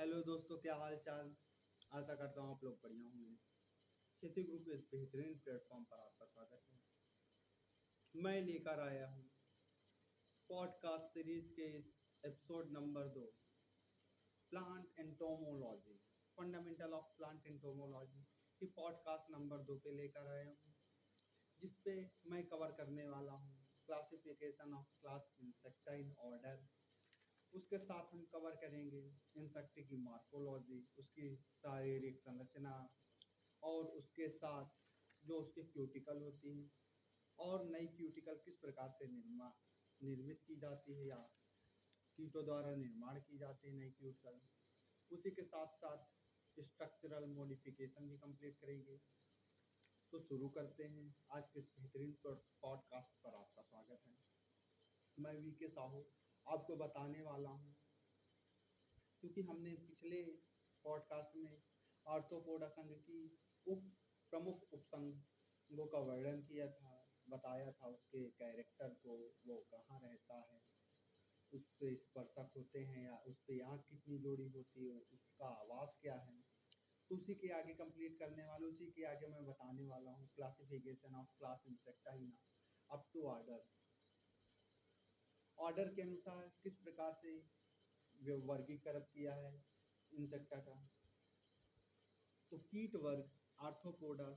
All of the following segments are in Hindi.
हेलो दोस्तों, क्या हाल चाल। आशा करता हूँ आप लोग बढ़िया होंगे। खेती ग्रुप के इस बेहतरीन प्लेटफॉर्म पर आपका स्वागत है। मैं लेकर आया हूँ पॉडकास्ट सीरीज के इस episode number 2, plant entomology, fundamental of plant entomology की पॉडकास्ट नंबर 2 पे लेकर आया हूँ, जिस पे मैं कवर करने वाला हूँ classification of class insecta in order. उसके साथ हम कवर करेंगे इंसेक्ट की मॉर्फोलॉजी, उसकी शारीरिक संरचना, और उसके साथ जो उसके क्यूटिकल होती हैं और नई क्यूटिकल किस प्रकार से निर्मित की जाती है या कीटों द्वारा निर्माण की जाती है नई क्यूटिकल। उसी के साथ साथ स्ट्रक्चरल मॉडिफिकेशन भी कंप्लीट करेंगे। तो शुरू करते हैं। आज के इस बेहतरीन पॉडकास्ट पर आपका स्वागत है। मैं वी के साहू आपको बताने वाला हूँ, क्योंकि हमने पिछले पॉडकास्ट में आर्थ्रोपोडा संघ की प्रमुख उपसंघों का वर्णन किया था, बताया था उसके कैरेक्टर को, वो कहाँ रहता है, उस पे स्पर्शक होते हैं या उस पे आँख कितनी जोड़ी होती है, उसका आवाज़ क्या है। तो उसी के आगे कंप्लीट करने वाला, उसी के आगे मैं बताने वाला हूँ classification of class Insecta up to order. Order के अनुसार किस प्रकार से वर्गीकृत किया है इंसेक्टा का। तो कीट वर्ग आर्थ्रोपोडा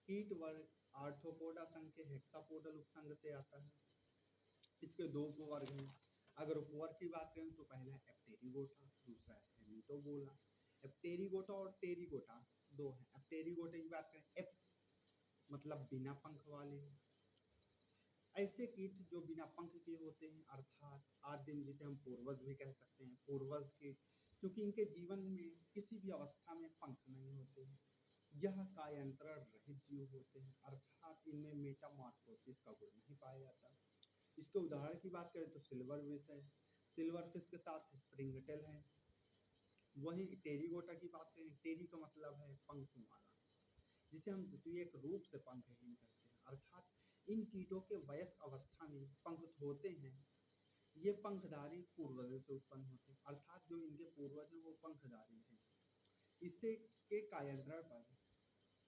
कीट वर्ग आर्थ्रोपोडा संघ के हेक्सापोडल उपसंघ से आता है। इसके दो उपवर्ग हैं। अगर उपवर्ग की बात करें तो पहला है एप्टेरिगोटा, दूसरा है हेमिटोबोला। एप्टेरिगोटा और टेरिगोटा दो हैं। एप्टेरिगोटा की बात करें, एप मतलब बिना पंख वाले, ऐसे कीट जो बिना पंख के होते हैं, अर्थात आदिम, जिसे हम पूर्वज भी कह सकते हैं, पूर्वज कीट, क्योंकि इनके जीवन में किसी भी अवस्था में पंख नहीं होते हैं। यह कायांतरण रहित जीव होते हैं, अर्थात इनमें मेटामॉर्फोसिस का गुण नहीं पाया जाता। इसके उदाहरण की बात करें तो सिल्वर फिश है, सिल्वर फिश के साथ स्प्रिंगटेल है। वहीं टेरिगोटा की बात करें, टेरी का मतलब है पंखों वाला, जिसे हम द्वितीयक रूप से पंखहीन कहते हैं, अर्थात इन कीटों के वयस्क अवस्था में पंख होते हैं। ये पंखधारी पूर्वजों से उत्पन्न होते हैं, अर्थात जो इनके पूर्वज हैं वो पंखधारी थे। इससे के कायांतरण पर,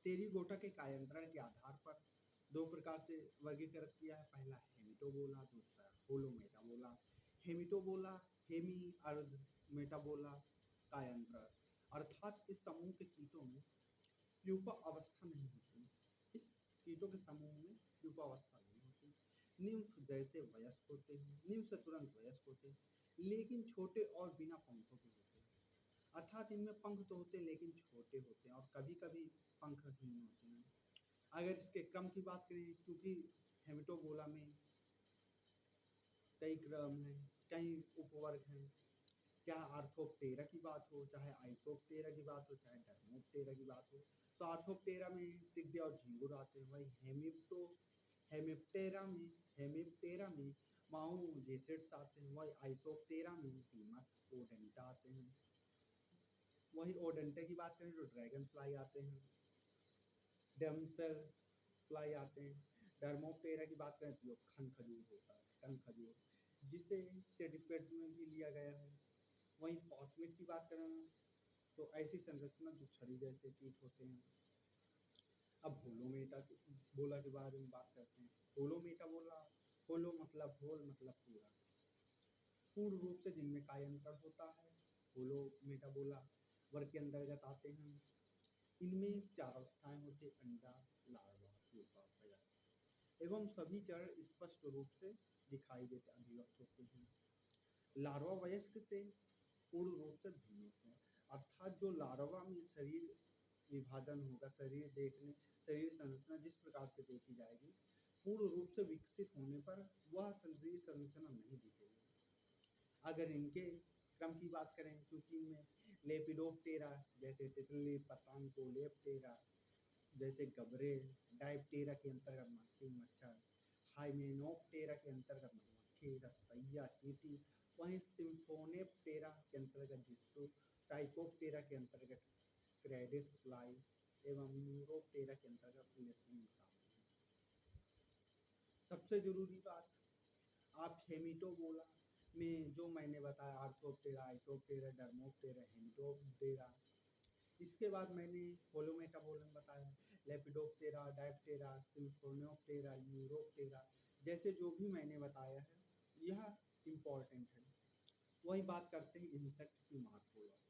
टेरिगोटा के कायांतरण के आधार पर दो प्रकार से वर्गीकृत किया है। पहला हेमिटोबोला, दूसरा होलोमेटाबोला। हेमिटोबोला, हेमी अर्ध, मेटाबोला कायांतरण, अर्थात इस समूह के कीटों में प्यूपा अवस्था नहीं होती। इस कीटों के समूह में प्यूपा अवस्था नहीं होती। निम्फ जैसे वयस्क होते हैं, निम्फ से तुरंत वयस्क होते हैं, लेकिन छोटे और बिना पंखों के होते हैं, अर्थात इनमें पंख तो होते हैं लेकिन छोटे होते हैं और कभी कभी पंखहीन होते हैं। अगर इसके क्रम की बात करें, क्योंकि हेमिटोबोला में कई क्रम हैं, कई उपवर्ग हैं, चाहे आर्थोप्टेरा की बात हो, चाहे आइसोप्टेरा की बात हो, चाहे डर्मोप्टेरा की बात हो, तो आर्थोप्टेरा में टिड्डे और झींगुर आते हैं। वही हेमिप्टेरा में माऊ जेसेट्स आते हैं। वही आइसोप्टेरा में दीमक ओडेंटा आते हैं। वही ओडेंटा की बात करें तो ड्रैगन फ्लाई आते हैं, डेमसेल फ्लाई आते हैं। डर्मोप्टेरा की बात करें तो जो खन खजूर होता है, टंग खजूर, जिसे सेडिपेड्स में भी लिया गया है। वहीं पॉस्मिट की बात करें तो ऐसी संरचना जो छड़ी जैसे कीट होते हैं। अब बोला के बारे में बात करते हैं। होलोमेटा बोला, होलो मतलब होल मतलब पूरा, पूर्ण रूप से जिनमें कायांतरण होता है, होलोमेटा बोला वर्ग के अंतर्गत आते हैं। इनमें चार अवस्थाएं होती हैं: अंडा, लार्वा, प्यूपा, वयस्क, एवं सभी चरण स्पष्ट रूप से दिखाई देते अभिव्यक्त होते हैं। लार्वा वयस्क से पूर्ण रूप से भिन्न होते हैं, अर्थात जो लार्वा में शरीर विभाजन होगा, शरीर संरचना जिस प्रकार से देखी जाएगी, पूर्ण रूप से विकसित होने पर वह शरीर संरचना नहीं दिखेगी। अगर इनके क्रम की बात करें, चूंकि इनमें लेपिडोप्टेरा जैसे तितली, पतंग को लेप्टेरा जैसे गबरे, डायप्टेरा के अंतर्गत मक्खी मच्छर, हाइमेनोप्टेरा के अंतर्गत मधुमक्खी, रतैया, चींटी, वहीं सिम्फोनेप्टेरा के अंतर्गत जिस्सू, टाइकोप्टेरा के अंतर्गत क्रेडिस फ्लाई, एवं न्यूरोप्टेरा के अंतर्गत लेसनिंग शामिल है। सबसे जरूरी बात, आप हेमिटोबोला में जो मैंने बताया आर्थोप्टेरा, आइसोप्टेरा, डर्मोप्टेरा, हेमिटोप्टेरा, इसके बाद मैंने होलोमेटाबोलम बताया, लेपिडोप्टेरा, डायप्टेरा, सिम्फोनियोप्टेरा, यूरोप्टेरा, जैसे जो भी मैंने बताया है यह इम्पॉर्टेंट है। वही बात करते हैं इंसेक्ट की मॉर्फोलॉजी।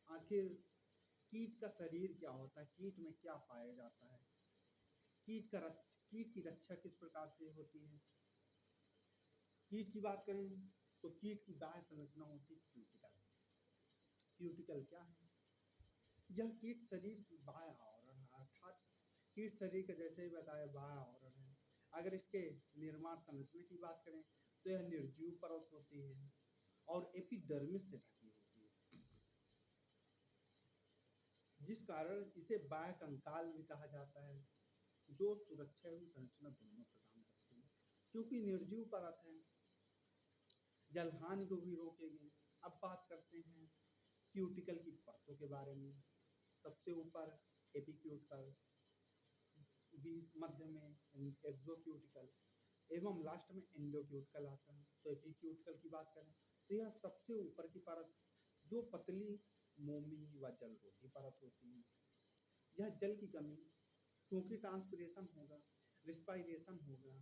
आखिर कीट का शरीर क्या होता है, कीट में क्या पाया जाता है, कीट की रक्षा किस प्रकार से होती है। कीट की बात करें तो कीट की बाह्य संरचना होती है क्यूटिकल। क्यूटिकल क्या है? यह कीट शरीर की बाह्य आवरण है, अर्थात कीट शरीर के जैसे ही बताया बाह्य आवरण है। अगर इसके निर्माण संरचना की बात करें तो यह निर्जीव परत होती है और एपिडर्मिस से ढकी होती है, जिस कारण इसे बाह्य कंकाल भी कहा जाता है, जो सुरक्षा एवं संरचना दोनों प्रदान करती है। क्योंकि निर्जीव परत है, जलहानि को भी रोकेगी। अब बात करते हैं क्यूटिकल की परतों के बारे में। सबसे ऊपर एपिक्यूटिकल, मध्य में एक्सोक्यूटिकल एवं लास्ट में एंडोक्यूटिकल आता है। तो एपिक्यूटिकल की बात करें तो यह सबसे ऊपर की परत जो पतली, मोमी व जलरोधी परत होती है। यह जल की कमी, क्योंकि ट्रांसपिरेशन होगा, रिस्पायरेशन होगा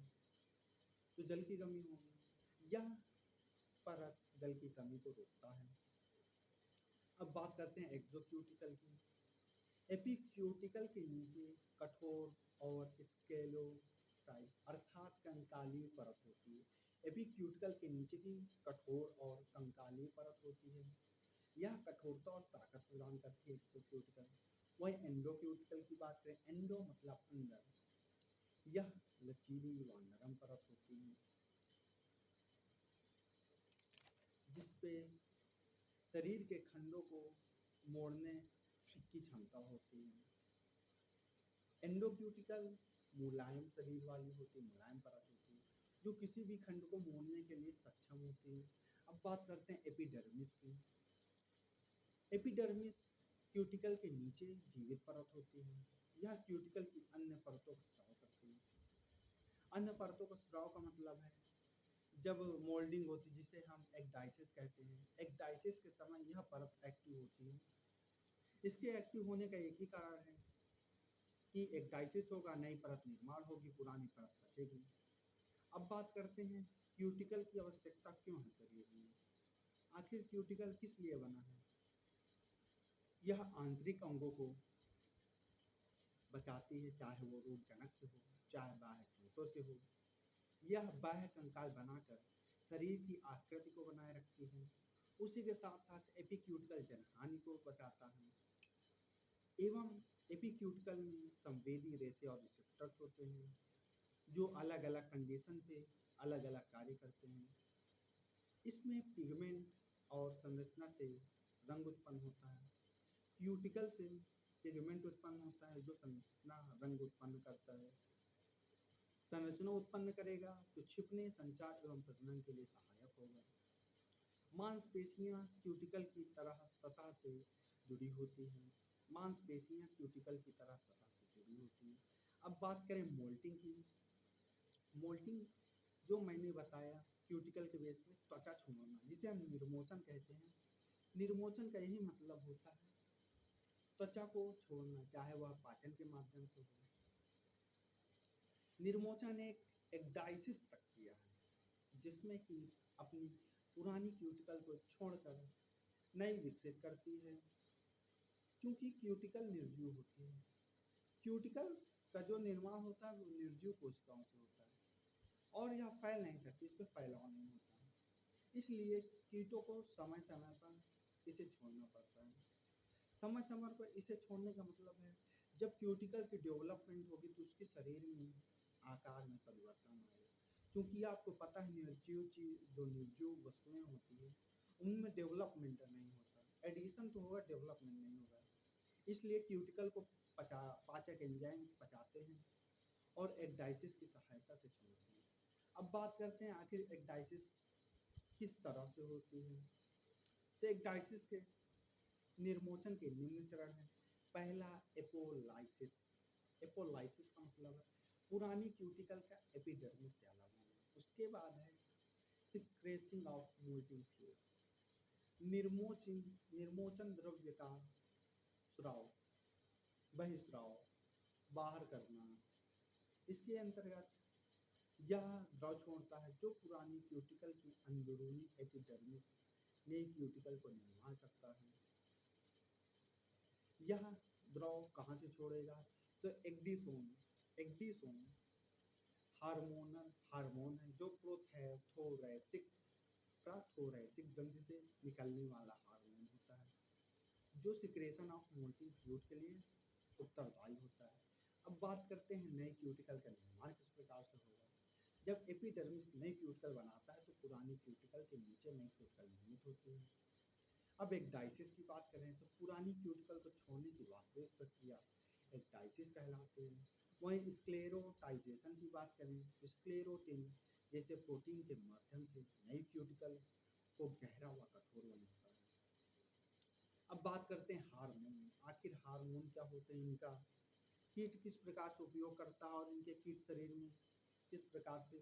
तो जल की कमी होगी, यह परत जल की कमी को रोकता है। अब बात करते हैं एक्सोक्यूटिकल की। एपिक्यूटिकल के नीचे कठोर और स्केलो टाइप अर्थात कंकालीय परत होती है। एपिक्यूटिकल के नीचे की कठोर और कंकालीय परत होती है। यह कठोरता और ताकत प्रदान करती है एक्सोक्यूटिकल। वही एंडोक्यूटिकल की बात करें, एंडो मतलब अंदर, यह लचीली व नरम परत होती है जिसपे शरीर के खंडों को मोड़ने की क्षमता होती है। एंडोक्यूटिकल मुलायम शरीर वाली होती है, मुलायम परत होती है जो किसी भी खंड को मोड़ने के लिए सक्षम होती है। अब बात करते हैं एपिडर्मिस की। एपिडर्मिस क्यूटिकल के नीचे जीवित परत होती है। यह क्यूटिकल की अन्य परतों का स्राव करती है। अन्य परतों का स्राव का मतलब है जब मोल्डिंग होती है, जिसे हम एक्डाइसिस कहते हैं। एक्डाइसिस के समय यह परत एक्टिव होती है। इसके एक्टिव होने का एक ही कारण है कि एक्डाइसिस होगा, नई परत निर्माण होगी, पुरानी परत बचेगी। अब बात करते हैं क्यूटिकल की आवश्यकता क्यों है शरीर में। आखिर क्यूटिकल किस लिए बना है? यह आंतरिक अंगों को बचाती है, चाहे वो रोगजनक से हो, चाहे बाह्य चोटों से हो। यह बाह्य कंकाल बनाकर शरीर की आकृति को बनाए रखती है। उसी के साथ साथ एपिक्यूटिकल जनहानि को बचाता है। एवं एपिक्यूटिकल में संवेदी रेशे और रिसेप्टर्स होते हैं जो अलग अलग कंडीशन पे अलग अलग कार्य करते हैं। इसमें पिगमेंट और संरचना से रंग उत्पन्न होता है। क्यूटिकल से पिगमेंट उत्पन्न होता है जो संरचना रंग उत्पन्न करता है। संरचना उत्पन्न करेगा तो छिपने, संचार एवं प्रजनन के लिए सहायक होगा। मांसपेशियां क्यूटिकल की तरह सतह से जुड़ी होती हैं। मांसपेशियां क्यूटिकल की तरह सतह से जुड़ी होती हैं। अब बात करें मोल्टिंग की। मोल्टिंग जो मैंने बताया क्यूटिकल के बेस में त्वचा छोड़ना, जिसे हम निर्मोचन कहते हैं। निर्मोचन का यही मतलब होता है त्वचा को छोड़ना, चाहे वह पाचन के माध्यम से हो। निर्मोचन एक एक्डाइसिस प्रक्रिया है जिसमें कि अपनी पुरानी क्यूटिकल को छोड़कर नई विकसित करती है। क्योंकि क्यूटिकल निर्जीव होती है, क्यूटिकल का जो निर्माण होता है वो निर्जीव कोशिकाओं से होता है और यह फैल नहीं सकती, इस पर फैलाव नहीं होता है। इसलिए कीटों को समय समय पर इसे छोड़ना पड़ता है। समय समय पर इसे छोड़ने का मतलब है जब क्यूटिकल की डेवलपमेंट होगी तो उसके शरीर में आकार में परिवर्तन आएगा। क्योंकि आपको पता है निर्जीव चीज, जो निर्जीव वस्तुएं होती है उनमें डेवलपमेंट नहीं होता, एडिशन तो होगा, डेवलपमेंट नहीं होगा। इसलिए क्यूटिकल को पाचक एंजाइम पचाते हैं और एक्डाइसिस की सहायता से छोड़ते हैं। अब बात करते हैं आखिर एक्डाइसिस किस तरह से होती है। तो एक्डाइसिस के निर्मोचन के निम्न चरण हैं। पहला एपोलाइसिस। एपोलाइसिस का मतलब है पुरानी क्यूटिकल का एपिडर्मिस से अलग होना। उसके बाद है सिक्रेसिंग ऑफ मोल्टिंग फ्लूइड, निर्मोचन निर्मोचन द्रव्य का स्राव, बहिस्राव, बाहर करना। इसके अंतर्गत यह द्रव छोड़ता है जो पुरानी क्यूटिकल की अंदरूनी एपिडर्मिस नई क्यूटिकल को निर्माण करता है। यह द्रव कहाँ से छोड़ेगा? तो एक्डिसोन। एक्डिसोन हार्मोन है जो प्रोथोरैसिक प्राथोरैसिक ग्रंथि से निकलने वाला हार्मोन होता है, जो सिक्रेशन ऑफ मोल्टिंग फ्लूइड के लिए उत्तरदायी होता है। अब बात करते हैं नए क्यूटिकल का निर्माण किस प्रकार से होगा। जब एपिडर्मिस नई क्यूटिकल बनाता है तो पुरानी क्यूटिकल के नीचे नई क्यूटिकल निर्मित होती है। अब एक्डाइसिस की बात करें तो पुरानी क्यूटिकल को छोड़ने की वास्तविक प्रक्रिया एक्डाइसिस कहलाती है। वहीं स्क्लेरोटाइजेशन की बात करें तो स्क्लेरोटिन जैसे प्रोटीन के माध्यम से नई क्यूटिकल को गहरा व कठोर बनाता है। अब बात करते हैं हार्मोन। आखिर हार्मोन क्या होते हैं, इनका कीट किस प्रकार से उपयोग करता है और इनके कीट शरीर में किस प्रकार से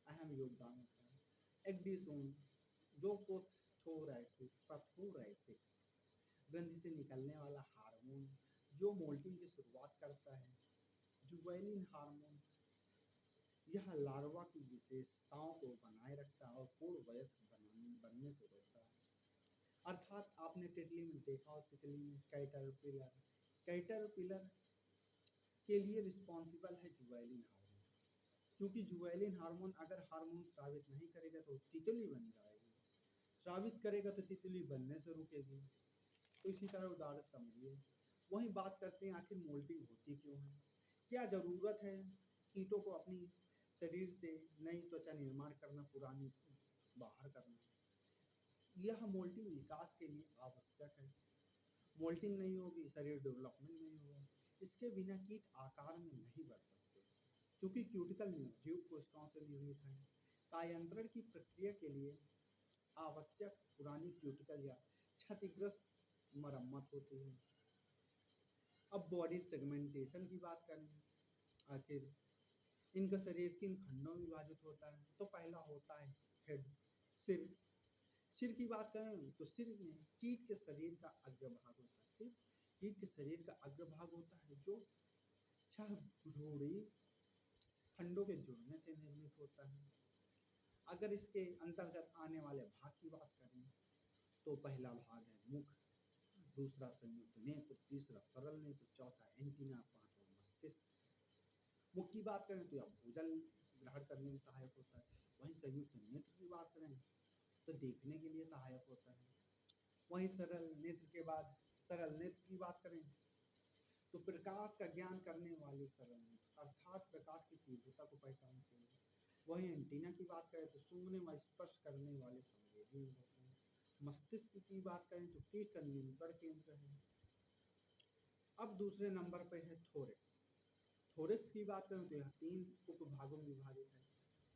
अहम योगदान होता है। एक्डिसोन जो पथोरैसिक ग्रंथि से निकलने वाला हार्मोन जो मोल्टिंग की शुरुआत करता है। जुबैलिन हार्मोन यह लार्वा की विशेषताओं को बनाए रखता है और पूर्ण वयस्क बनने से रोकता है। अर्थात आपने तितली में देखा हो, तितली में कैटरपिलर के लिए रिस्पॉन्सिबल है जुबैलिन हार्मोन। क्योंकि जुबैलिन हार्मोन अगर हार्मोन स्रावित नहीं करेगा तो तितली बन जाएगी, स्रावित करेगा तो तितली बनने से रुकेगी। तो इसी तरह उदाहरण समझिए। वहीं बात करते हैं आखिर मोल्टिंग होती क्यों है। क्या ज़रूरत है कीटों को अपनी शरीर से नई त्वचा निर्माण करना, पुरानी बाहर करना? यह मोल्टिंग विकास के लिए आवश्यक है। मोल्टिंग नहीं होगी, शरीर डेवलपमेंट नहीं होगा। इसके बिना कीट आकार में नहीं बढ़ सकते क्योंकि क्यूटिकल निर्जीव कोशिकाओं से निर्मित है। कायांतरण की प्रक्रिया के लिए आवश्यक पुरानी क्यूटिकल या क्षतिग्रस्त मरम्मत होती है। अब बॉडी सेगमेंटेशन की बात करें, आखिर इनका शरीर किन खंडों में विभाजित होता है। तो पहला होता है हेड, सिर। सिर की बात करें तो सिर में कीट के शरीर का अग्रभाग होता है। सिर कीट के शरीर का अग्रभाग होता है जो 6 भ्रूणी खंडों के जुड़ने से निर्मित होता है। अगर इसके अंतर्गत आने वाले भाग की बात करें तो पहला भाग है मुख, दूसरा संयुक्त नेत्र, तीसरा सरल नेत्र, चौथा एंटीना, पांचवा मस्तिष्क। मुख की बात करें तो यह भोजन ग्रहण करने में सहायक होता है। वहीं संयुक्त नेत्र की बात करें तो देखने के लिए सहायक होता है। वहीं सरल नेत्र की बात करें तो प्रकाश का ज्ञान करने वाले सरल नेत्र अर्थात प्रकाश की तीव्रता को पहचानते हैं। वहीं एंटीना की बात करें तो सूंघने व स्पर्श करने वाले संवेदी होते हैं। मस्तिष्क की बात करें तो कीट का नियंत्रण केंद्र है। अब दूसरे नंबर पर है थोरेक्स। थोरेक्स की बात करें तो यह 3 उपभागों में विभाजित है,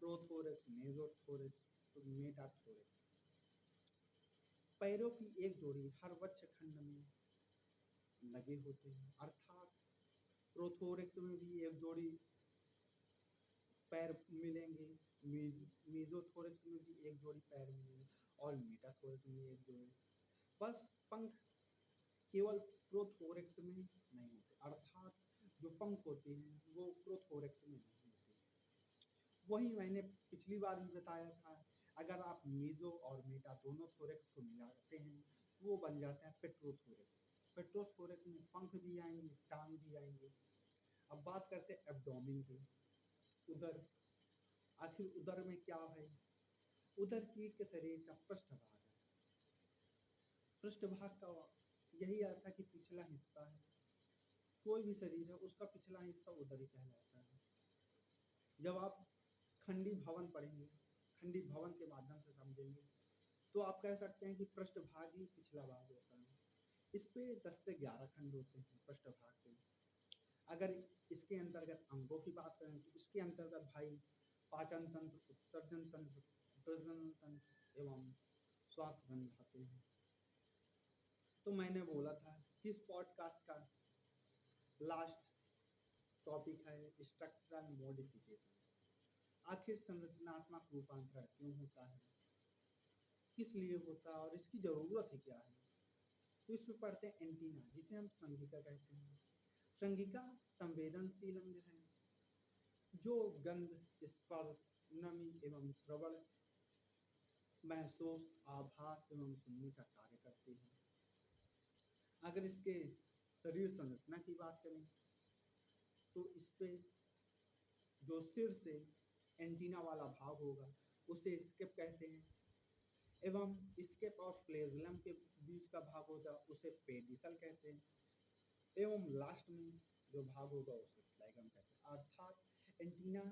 प्रोथोरेक्स, मेसोथोरेक्स, मेटाथोरेक्स। पैरों की एक जोड़ी हर वक्ष खंड में लगे होते हैं, अर्थात प्रोथोरेक्स में भी एक जोड़ी पैर मिलेंगे, मेसोथोरेक्स में भी एक जोड़ी पैर मिलेंगे और मेटाथोरेक्स में एक जोड़ी। बस पंख केवल प्रोथोरेक्स में नहीं होते, अर्थात जो पंख होते हैं वो प्रोथोरेक्स में नहीं होते। वही मैंने पिछली बार भी बताया था, अगर आप मेसो और मेटा दोनों थोरेक्स को मिलाते हैं तो वो बन जाता है पेट्रोथोरेक्स। पेट्रोथोरेक्स में पंख भी आएंगे, टांग भी आएंगे। अब बात करते हैं एब्डोमेन की, उदर। आखिर उदर में क्या है? उदर कीट के शरीर का पृष्ठभाग है। पृष्ठभाग का यही अर्थ है कि पिछला हिस्सा है। कोई भी शरीर है उसका पिछला हिस्सा उदर ही कहलाता है। जब आप खंडी भवन पढ़ेंगे, खंडी भवन के माध्यम से समझेंगे तो आप कह सकते हैं कि पृष्ठभाग ही पिछला भाग होता है। इस पे 10 से 11 खंड होते हैं पृष्ठभाग के। अगर इसके अंतर्गत अंगों की बात करें तो इसके अंतर्गत भाई पाचन तंत्र, उत्सर्जन तंत्र, प्रजनन तंत्र एवं श्वास तंत्र आते हैं। तो मैंने बोला था कि इस पॉडकास्ट का लास्ट टॉपिक है स्ट्रक्चरल मॉडिफिकेशन। आखिर संरचनात्मक रूपांतरण क्यों होता है, किस लिए होता है और इसकी ज़रूरत ही क्या है। तो इसमें पढ़ते हैं एंटीना, जिसे हम श्रृंगिका कहते हैं। श्रृंगिका संवेदनशील अंग है जो गंध, स्पर्श, नमी एवं श्रवण, महसूस, आभास एवं सुनने का कार्य करते हैं। अगर इसके शरीर संरचना की बात करें तो इस पे जो सिर से एंटीना वाला भाग होगा उसे स्केप कहते हैं, एवं स्केप और फ्लेजलम के बीच का भाग होगा उसे पेडिसल कहते हैं, एवं लास्ट में जो भाग होगा उसे फ्लैगम कहते हैं। अर्थात एंटीना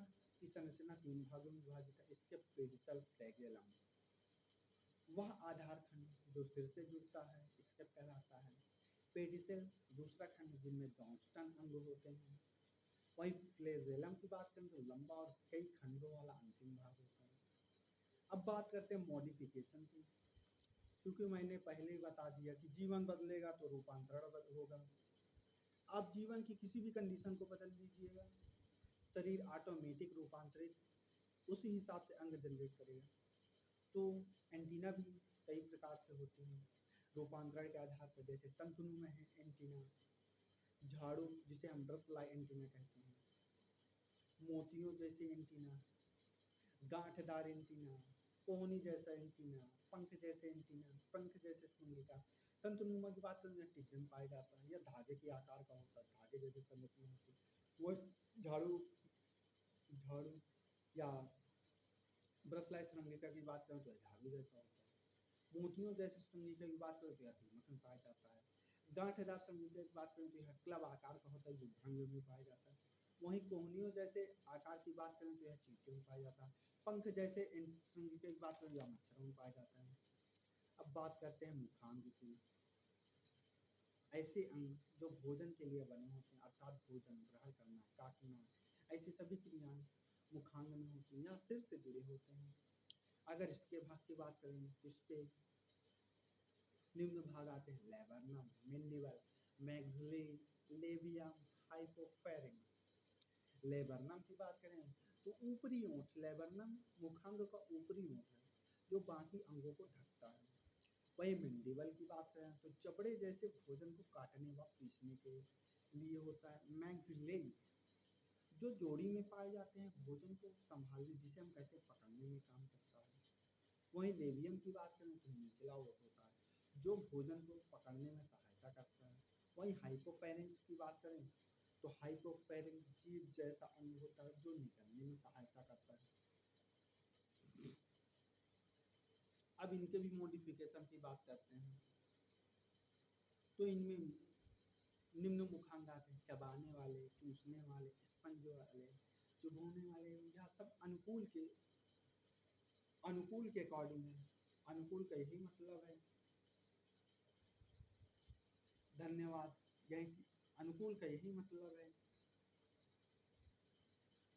की संरचना 3 भागों में विभाजित है, स्केप, पेडिसल, फ्लैगेलम। वह आधार खंड जो सिर से जुड़ता है स्केप कहलाता है। पेडिसल दूसरा खंड जिनमें जॉन्स्टन अंग होते हैं। वहीं फ्लेजेलम की बात करें तो लंबा और कई खंडों वाला अंतिम भाग होता है। अब बात करते हैं मॉडिफिकेशन की, क्योंकि मैंने पहले ही बता दिया कि जीवन बदलेगा तो रूपांतरण होगा। आप जीवन की किसी भी कंडीशन को बदल लीजिएगा, शरीर ऑटोमेटिक रूपांतरित उसी हिसाब से अंग जनरेट करेगा। तो एंटीना भी कई प्रकार से होते हैं रूपांतरण के आधार पर, जैसे तंतुनुमा है एंटीना, झाड़ू जिसे हम ब्रश-फ्लाई एंटीना कहते हैं, मोतियों जैसे एंटीना, गांठदार एंटीना, कोहनी जैसा एंटीना, पंख जैसे एंटीना, पंख जैसे श्रृंगिका। तंतुनुमा की बात करें तो टिड्डे में पाया जाता है या धागे के आकार का होता है, धागे जैसे संरचना होती है, वो झाड़ू झाड़ू या ब्रश-फ्लाई श्रृंगिका की बात करें तो झाड़ू जैसा होता है। मोतियों जैसे श्रृंगिका की बात करें तो यह दीमक में पाया जाता है। गांठदार श्रृंगिका की बात करें तो यह क्लब आकार का होता है जो भृंग में पाया जाता है। वहीं कोहनियों जैसे आकार की बात करें तो यह चींटियों में पाया जाता है। पंख जैसे श्रृंगिका की बात करें तो यह मच्छरों में पाया जाता है। अब बात करते हैं मुखांग की। ऐसे अंग जो भोजन के लिए बने होते हैं, अर्थात भोजन ग्रहण करना, काटना, ऐसी सभी क्रियाएं मुखांग में होती हैं या सिर से जुड़े होते हैं। अगर इसके भाग की बात करें तो इस पे निम्न भाग आते हैं laburnum, mandible, maxillary, labium, हाइपोफेरिंक्स। Laburnum की बात करें तो ऊपरी ओंठ, लेबरनम मुखांग का ऊपरी ओंठ है जो बाकी अंगों को ढकता है। वही मेंडिबल की बात करें तो चपड़े जैसे भोजन को काटने व पीसने के लिए होता है। मैक्सिली जो जोड़ी में पाए जाते हैं, भोजन को संभालने, जिसे हम कहते हैं पकड़ने में काम करता है। वहीं लेबियम की बात करें तो निचला ओठ होता है जो भोजन को पकड़ने में सहायता करता है। वहीं हाइपोफेरिंक्स की बात करें तो हाइपोफेरिंक्स जीभ जैसा अंग होता है जो निकलने में सहायता करता है। अब इनके भी मॉडिफिकेशन की बात करते हैं तो इनमें निम्न मुखांग आते हैं चबाने वाले, चूसने वाले, स्पंज वाले, चुभोने वाले। यह सब अनुकूल के अकॉर्डिंग है। अनुकूल का यही मतलब है। धन्यवाद। यही अनुकूल का यही मतलब है।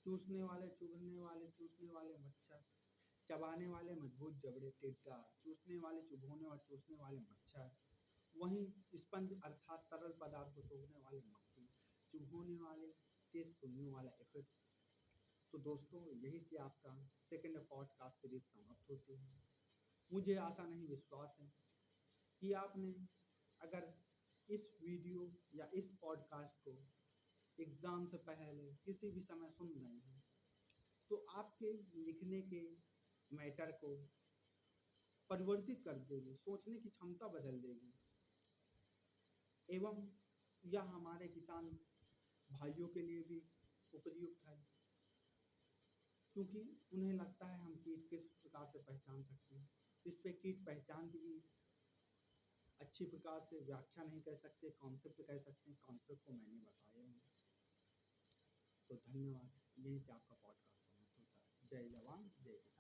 चूसने वाले, चुभने वाले, चूसने वाले मच्छर, चबाने वाले मजबूत जबड़े टिड्डा, चूसने वाले, चुभोने और चूसने वाले मच्छर। वहीं स्पंज अर्थात तरल पदार्थ को सूंघने वाले मक्खी, चुभोने वाले, तेज सुनने वाला एफिड्स। तो दोस्तों यही से आपका सेकंड पॉडकास्ट सीरीज समाप्त होती है। मुझे आशा नहीं विश्वास है कि आपने अगर इस वीडियो या इस पॉडकास्ट को एग्ज़ाम से पहले किसी भी समय सुन रहे हैं तो आपके लिखने के मैटर को परिवर्तित कर देगी, सोचने की क्षमता बदल देगी। एवं यह हमारे किसान भाइयों के लिए भी उपयुक्त है, क्योंकि उन्हें लगता है हम कीट किस प्रकार से पहचान सकते हैं। तो इस पे कीट पहचान की भी अच्छी प्रकार से व्याख्या नहीं कर सकते, कॉन्सेप्ट कह सकते हैं। कॉन्सेप्ट को मैंने बताया है। तो धन्यवाद। यहीं से आपका पॉडकास्ट समाप्त होता है। जय जवान जय किसान।